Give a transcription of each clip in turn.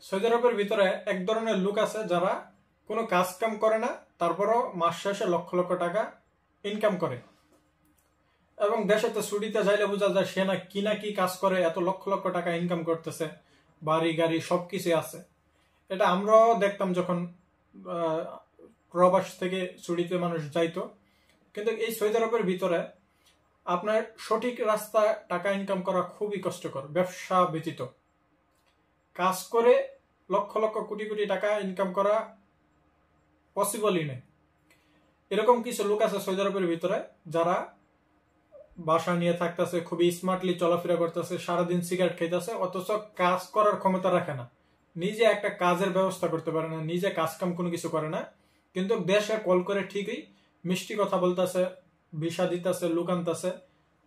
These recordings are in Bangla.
সৌদি আরবের ভিতরে এক ধরনের লোক আছে যারা কোনো কাজ কাম করে না, তারপরও মাস শেষে লক্ষ লক্ষ টাকা ইনকাম করে এবং দেশেতে ছুটিতে যাইলে বোঝা যায় সে না কি কাজ করে এত লক্ষ লক্ষ টাকা ইনকাম করতেছে, বাড়ি গাড়ি সবকিছু আছে। এটা আমরাও দেখতাম যখন প্রবাস থেকে ছুটিতে মানুষ যাইতো। কিন্তু এই সৌদি আরবের ভিতরে আপনার সঠিক রাস্তা টাকা ইনকাম করা খুবই কষ্টকর। ব্যবসা ব্যতীত কাজ করে লক্ষ লক্ষ কোটি কোটি টাকা ইনকাম করা পসিবলই নেই। এরকম কিছু লোক আছে সৌদি আরবের ভিতরে যারা বাসা নিয়ে থাকতেছে, খুবই স্মার্টলি চলাফেরা করতেছে, সারাদিন সিগারেট খাইতেছে, অথচ কাজ করার ক্ষমতা রাখে না, নিজে একটা কাজের ব্যবস্থা করতে পারে না, নিজে কাজ কাম কোনো কিছু করে না, কিন্তু দেশে কল করে ঠিকই মিষ্টি কথা বলতেছে, ভিসা দিতেছে, লোক আনতেছে,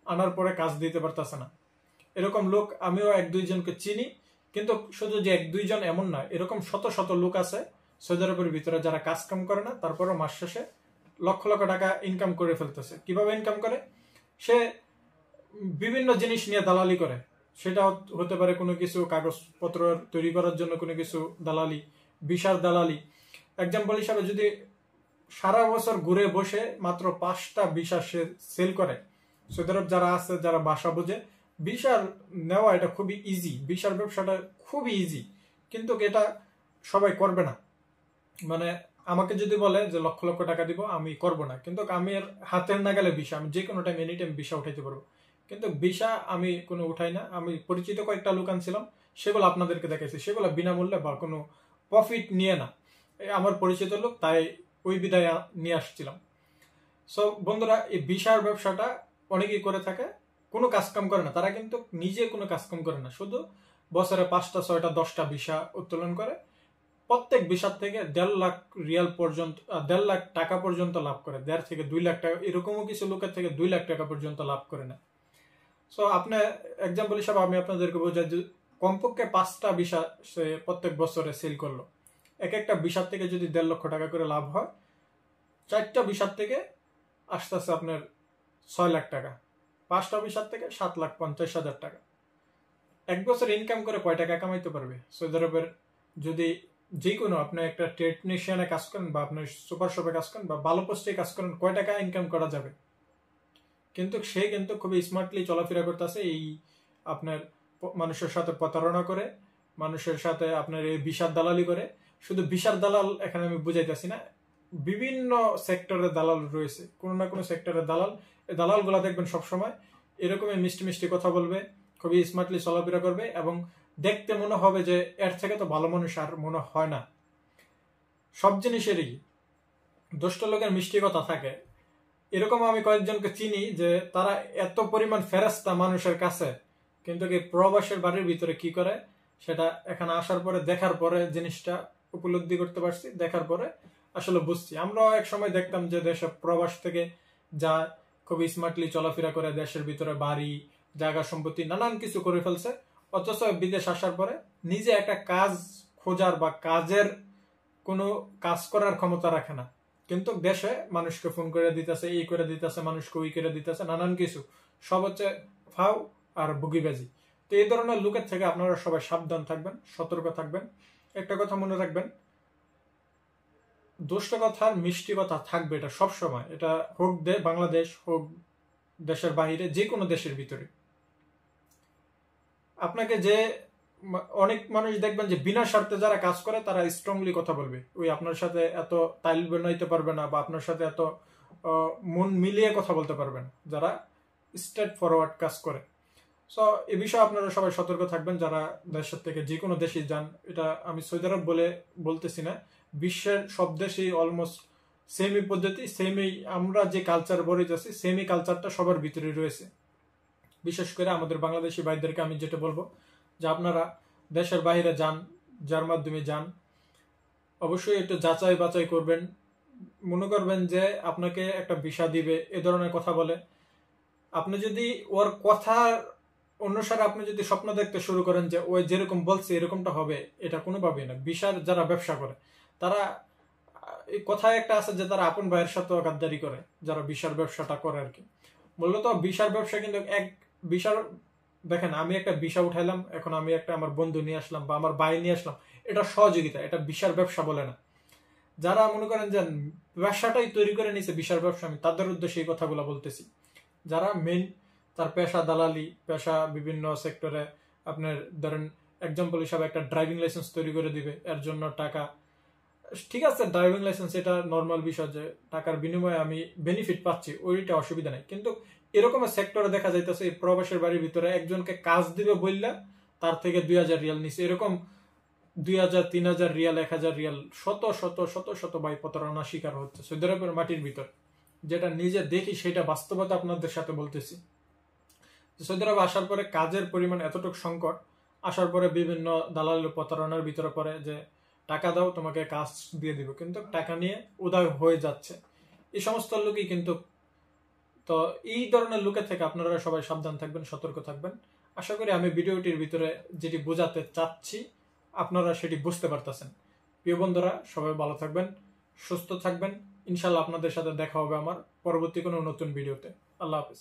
আনার পরে কাজ দিতে পারতেছে না। এরকম লোক আমিও এক দুইজনকে চিনি। কিন্তু শুধু যে এক দুইজন এমন না, এরকম শত শত লোক আছে সৌদি আরবের ভিতরে যারা কাজ কাম করে না, তারপরও মাস শেষে লক্ষ লক্ষ টাকা ইনকাম করে ফেলতেছে। কিভাবে ইনকাম করে? সে বিভিন্ন জিনিস নিয়ে দালালি করে। সেটা হতে পারে কোনো কিছু কাগজপত্র তৈরি করার জন্য কোনো কিছু দালালি, ভিসার দালালি। এক্সাম্পল হিসাবে যদি সারা বছর ঘুরে বসে মাত্র 5টা ভিসা সে সেল করে, সৌদি আরব যারা আছে যারা ভাষা বোঝে, ভিসার নেওয়া এটা খুবই ইজি, ভিসার ব্যবসাটা খুবই ইজি, কিন্তু এটা সবাই করবে না। মানে আমাকে যদি বলে যে লক্ষ লক্ষ টাকা দিব, আমি করব না, কিন্তু আমি এর হাতের নাগালে ভিসা, আমি যে কোনো টাইম এনি টাইম ভিসা উঠাইতে পারবো, কিন্তু ভিসা আমি কোনো উঠাই না। আমি পরিচিত কয়েকটা লোক আনছিলাম, সেগুলো আপনাদেরকে দেখাইছি, সেগুলো বিনামূল্যে বা কোনো প্রফিট নিয়ে না, আমার পরিচিত লোক, তাই ওই বিদায় নিয়ে আসছিলাম। সো বন্ধুরা, এই ভিসার ব্যবসাটা অনেকেই করে থাকে, কোনো কাজকাম করে না, তারা কিন্তু নিজে কোনো কাজকাম করে না, শুধু বছরে 5টা 6টা 10টা ভিসা উত্তোলন করে, প্রত্যেক ভিসার থেকে 1.5 লাখ রিয়াল পর্যন্ত, 1.5 লাখ টাকা পর্যন্ত লাভ করে, 1.5 থেকে 2 লাখ টাকা, এরকমও কিছু লোকের থেকে 2 লাখ টাকা পর্যন্ত লাভ করে না। সো আপনি এক্সাম্পল হিসাবে আমি আপনাদেরকে বোঝাই যে কমপক্ষে 5টা ভিসা সে প্রত্যেক বছরে সেল করলো, এক একটা ভিসার থেকে যদি 1.5 লক্ষ টাকা করে লাভ হয়, 4টা ভিসার থেকে আস্তে আস্তে আপনার 6 লাখ টাকা, 5টা ভিসার থেকে 7,50,000 টাকা। এক বছর ইনকাম করে কয় টাকা কামাইতে পারবে সৌদি আরবের? যদি যে কোনো আপনি একটা টেকনিশিয়ানে কাজ করেন বা আপনি সুপার শপে কাজ করেন বা ভালো পোস্টে কাজ করেন, কয় টাকা ইনকাম করা যাবে? কিন্তু সে কিন্তু খুবই স্মার্টলি চলাফেরা করতেছে, এই আপনার মানুষের সাথে প্রতারণা করে, মানুষের সাথে আপনার এই ভিসার দালালি করে। শুধু ভিসার দালাল এখানে আমি বুঝাইতেছি না, বিভিন্ন সেক্টরের দালাল রয়েছে, কোনো না কোনো সেক্টরের দালাল। এই দালালগুলা দেখবেন সবসময় এরকমই মিষ্টি মিষ্টি কথা বলবে, খুবই স্মার্টলি চলাফেরা করবে, এবং দেখতে মনে হবে যে এর থেকে তো ভালো মানুষ আর মনে হয় না। সব জিনিসেরই দুষ্ট লোকের মিষ্টি কথা থাকে। এরকম আমি কয়েকজনকে চিনি যে তারা এত পরিমাণ ফেরেস্তা মানুষের কাছে, কিন্তু কি প্রবাসের বাড়ির ভিতরে কি করে সেটা এখানে আসার পরে দেখার পরে জিনিসটা উপলব্ধি করতে পারছি, দেখার পরে আসলে বুঝছি। আমরাও এক সময় দেখতাম যে দেশে প্রবাস থেকে যা খুবই স্মার্টলি চলাফেরা করে, দেশের ভিতরে বাড়ি জায়গা সম্পত্তি নানান কিছু করে ফেলছে, অথচ বিদেশ আসার পরে নিজে একটা কাজ খোঁজার বা কাজের কোনো কাজ করার ক্ষমতা রাখে না, কিন্তু দেশে মানুষকে ফোন করে দিতেছে, এই করে দিতেছে, মানুষকে ওই করে দিতেছে, নানান কিছু, সব হচ্ছে ফাও আর বুগিবাজি। তো এই ধরনের লোকের থেকে আপনারা সবাই সাবধান থাকবেন, সতর্ক থাকবেন। একটা কথা মনে রাখবেন, দুষ্ট কথার মিষ্টি কথা থাকবে, এটা সব সময়, এটা হোক বাংলাদেশ হোক দেশের বাহিরে, যে কোনো দেশের ভিতরে। আপনাকে যে অনেক মানুষ দেখবেন যে বিনা স্বার্থে যারা কাজ করে তারা স্ট্রংলি কথা বলবে, ওই আপনার সাথে এত তাইল বানাইতে পারবে না বা আপনার সাথে এত মন মিলিয়ে কথা বলতে পারবেন যারা স্ট্রেট ফরওয়ার্ড কাজ করে। সো এ বিষয়ে আপনারা সবাই সতর্ক থাকবেন যারা দেশের থেকে যে কোনো দেশে যান। এটা আমি সৌদি আরব বলতেছি না, বিশ্বের সব দেশেই অলমোস্ট সেমই পদ্ধতি, সেমই আমরা যে কালচার বড়াইতেছি, সেমই কালচারটা সবার ভিতরে রয়েছে। বিশেষ করে আমাদের বাংলাদেশি ভাইদেরকে আমি যেটা বলবো যে আপনারা দেশের বাইরে যান, যার মাধ্যমে যান, অবশ্যই একটু যাচাই বাছাই করবেন। মনে করবেন যে আপনাকে একটা ভিসা দিবে, এ ধরনের কথা বলে, আপনি যদি ওর কথা অনুসারে আপনি যদি স্বপ্ন দেখতে শুরু করেন যে ওই যেরকম বলছে এরকমটা হবে, এটা কোনোভাবেই না। ভিসার যারা ব্যবসা করে তারা, এই কথায় একটা আছে যে তারা আপন ভাইয়ের সাথে গাদ্দারি করে, যারা ভিসার ব্যবসাটা করে আর কি। মূলত ভিসার ব্যবসা কিন্তু ভিসার, দেখেন আমি একটা ভিসা উঠাইলাম, এখন আমি একটা আমার বন্ধু নিয়ে আসলাম বা আমার ভাই নিয়ে আসলাম, এটা সহযোগিতা, এটা বিশাল ব্যবসা বলে না। যারা মনে করেন যে ব্যবসাটাই তৈরি করে নিছে বিশাল ব্যবসা, আমি তাদের উদ্দেশ্যে এই কথাগুলো বলতেছি। যারা মেন তার পেশা দালালি, পেশা বিভিন্ন সেক্টরে, আপনার ধরেন এক্সাম্পল হিসাবে একটা ড্রাইভিং লাইসেন্স তৈরি করে দিবে, এর জন্য টাকা, ঠিক আছে ড্রাইভিং লাইসেন্স এটা নর্মাল বিষয়, যে টাকার বিনিময়ে আমি বেনিফিট পাচ্ছি, ওইটা অসুবিধা নেই। কিন্তু এরকম সেক্টরে দেখা যাইতেছে এই প্রবাসের বাড়ির ভিতরে একজনকে কাজ দিবে বললা তার থেকে 2000 রিয়াল নিচ্ছে, এরকম 2000, 3000 রিয়াল, 1000 রিয়াল, শত শত শত শত ভাই প্রতারণার শিকার হচ্ছে সৌদি আরবের মাটির ভিতর। যেটা নিজে দেখি সেটা বাস্তবতা আপনাদের সাথে বলতেছি। সৌদি আরব আসার পরে কাজের পরিমাণ এতটুকু সংকট, আসার পরে বিভিন্ন দালাল প্রতারণার ভিতরে পড়ে যে টাকা দাও তোমাকে কাজ দিয়ে দিব, কিন্তু টাকা নিয়ে উদয় হয়ে যাচ্ছে এই সমস্ত লোকই কিন্তু। তো এই ধরনের লোকের থেকে আপনারা সবাই সাবধান থাকবেন, সতর্ক থাকবেন। আশা করি আমি ভিডিওটির ভিতরে যেটি বোঝাতে চাচ্ছি আপনারা সেটি বুঝতে পারতেছেন। প্রিয় বন্ধুরা, সবাই ভালো থাকবেন, সুস্থ থাকবেন। ইনশাল্লাহ আপনাদের সাথে দেখা হবে আমার পরবর্তী কোনো নতুন ভিডিওতে। আল্লাহ হাফেজ।